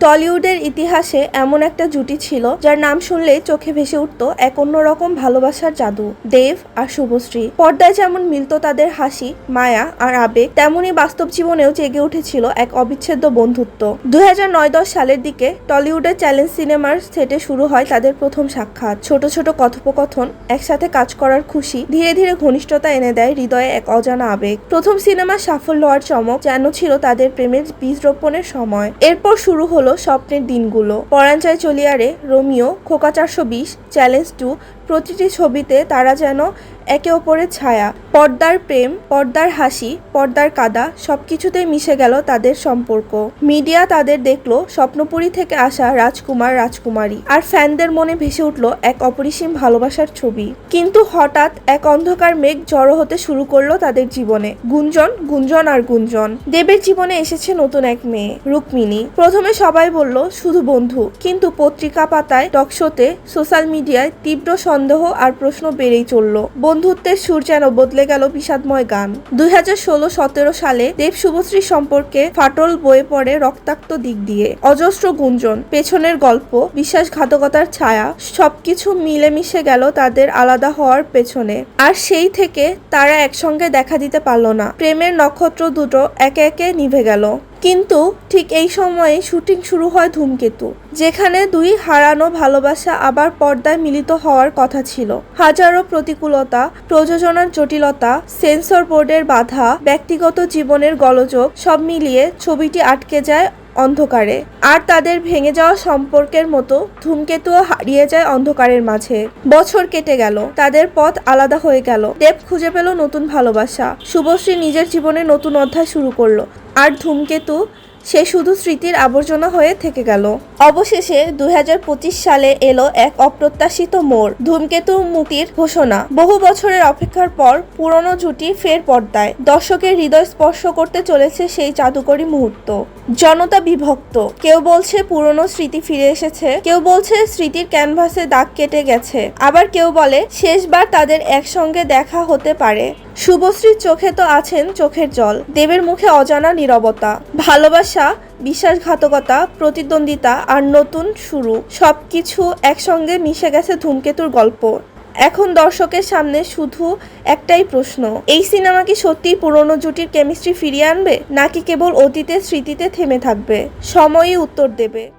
টলিউডের ইতিহাসে এমন একটা জুটি ছিল যার নাম শুনলেই চোখে ভেসে উঠত এক অন্যরকম ভালোবাসার জাদু। দেব আর শুভশ্রী। পর্দায় যেমন মিলত তাদের হাসি, মায়া আর আবেগ, তেমনই বাস্তব জীবনেও জেগে উঠেছিল এক অবিচ্ছেদ্য বন্ধুত্ব। 2009-10 সালের দিকে টলিউডের চ্যালেঞ্জ সিনেমার সেটে শুরু হয় তাদের প্রথম সাক্ষাৎ। ছোট ছোট কথোপকথন, একসাথে কাজ করার খুশি ধীরে ধীরে ঘনিষ্ঠতা এনে দেয় হৃদয়ে এক অজানা আবেগ। প্রথম সিনেমার সাফল্য আর চমক যেন ছিল তাদের প্রেমের বীজ রোপণের সময়। এরপর শুরু হলো স্বপ্নের দিনগুলো। পরাণ চাই চলিয়ারে, রোমিও, খোকা 420, চ্যালেঞ্জ 2, প্রতিটি ছবিতে তারা যেন একে অপরের ছায়া। পর্দার প্রেম, পর্দার হাসি, পর্দার কাদা সবকিছুতেই মিশে গেল তাদের সম্পর্ক। মিডিয়া তাদের দেখলো স্বপ্নপুরী থেকে আসা রাজকুমার রাজকুমারী, আর ফ্যানদের মনে ভেসে উঠল এক অপরিসীম ভালোবাসার ছবি। কিন্তু হঠাৎ এক অন্ধকার মেঘ জড়ো হতে শুরু করলো তাদের জীবনে। গুঞ্জন, গুঞ্জন আর গুঞ্জন। দেবের জীবনে এসেছে নতুন এক মেয়ে, রুক্মিণী। প্রথমে সবাই বলল শুধু বন্ধু, কিন্তু পত্রিকা পাতায়, টকশোতে, সোশ্যাল মিডিয়ায় তীব্র সন্দেহ আর প্রশ্ন বেড়েই চলল। বন্ধুত্বের সুর যেন বদলে গেল বিষাদময় গান। 2016-17 সালে দেব শুভশ্রীর সম্পর্কে ফাটল বয়ে পড়ে রক্তাক্ত দিক দিয়ে। অজস্র গুঞ্জন, পেছনের গল্প, বিশ্বাসঘাতকতার ছায়া, সবকিছু মিলেমিশে গেল তাদের আলাদা হওয়ার পেছনে। আর সেই থেকে তারা একসঙ্গে দেখা দিতে পারল না। প্রেমের নক্ষত্র দুটো একে একে নিভে গেল। কিন্তু ঠিক এই সময়ে শুটিং শুরু হয় ধূমকেতু, যেখানে দুই হারানো ভালোবাসা আবার পর্দায় মিলিত হওয়ার কথা ছিল। হাজারো প্রতিকূলতা, প্রযোজনার জটিলতা, সেন্সর বোর্ডের বাধা, ব্যক্তিগত জীবনের গোলযোগ সব মিলিয়ে ছবিটি আটকে যায় অন্ধকারে। আর তাদের ভেঙে যাওয়া সম্পর্কের মতো ধূমকেতুও হারিয়ে যায় অন্ধকারের মাঝে। বছর কেটে গেল, তাদের পথ আলাদা হয়ে গেল। দেব খুঁজে পেল নতুন ভালোবাসা, শুভশ্রী নিজের জীবনে নতুন অধ্যায় শুরু করলো, আর ধূমকেতু সে শুধু স্মৃতির আবর্জনা হয়ে থেকে গেল। অবশেষে 2025 সালে এলো এক অপ্রত্যাশিত মোড়, ধূমকেতু মুক্তির ঘোষণা। বহু বছরের অপেক্ষার পর পুরনো জুটি ফের পর্দায়। দর্শকের হৃদয় স্পর্শ করতে চলেছে সেই জাদুকরী মুহূর্ত। জনতা বিভক্ত, কেউ বলছে পুরনো স্মৃতি ফিরে এসেছে, কেউ বলছে স্মৃতির ক্যানভাসে দাগ কেটে গেছে, আবার কেউ বলে শেষবার তাদের একসঙ্গে দেখা হতে পারে। শুভশ্রীর চোখে তো আছেন চোখের জল, দেবের মুখে অজানা নীরবতা। ভালোবাসা, বিশ্বাসঘাতকতা, প্রতিদ্বন্দ্বিতা আর নতুন শুরু, সবকিছু একসঙ্গে মিশে গেছে ধূমকেতুর গল্প। এখন দর্শকের সামনে শুধু একটাই প্রশ্ন, এই সিনেমা কি সত্যিই পুরনো জুটির কেমিস্ট্রি ফিরিয়ে আনবে, নাকি কেবল অতীতের স্মৃতিতে থেমে থাকবে? সময়ই উত্তর দেবে।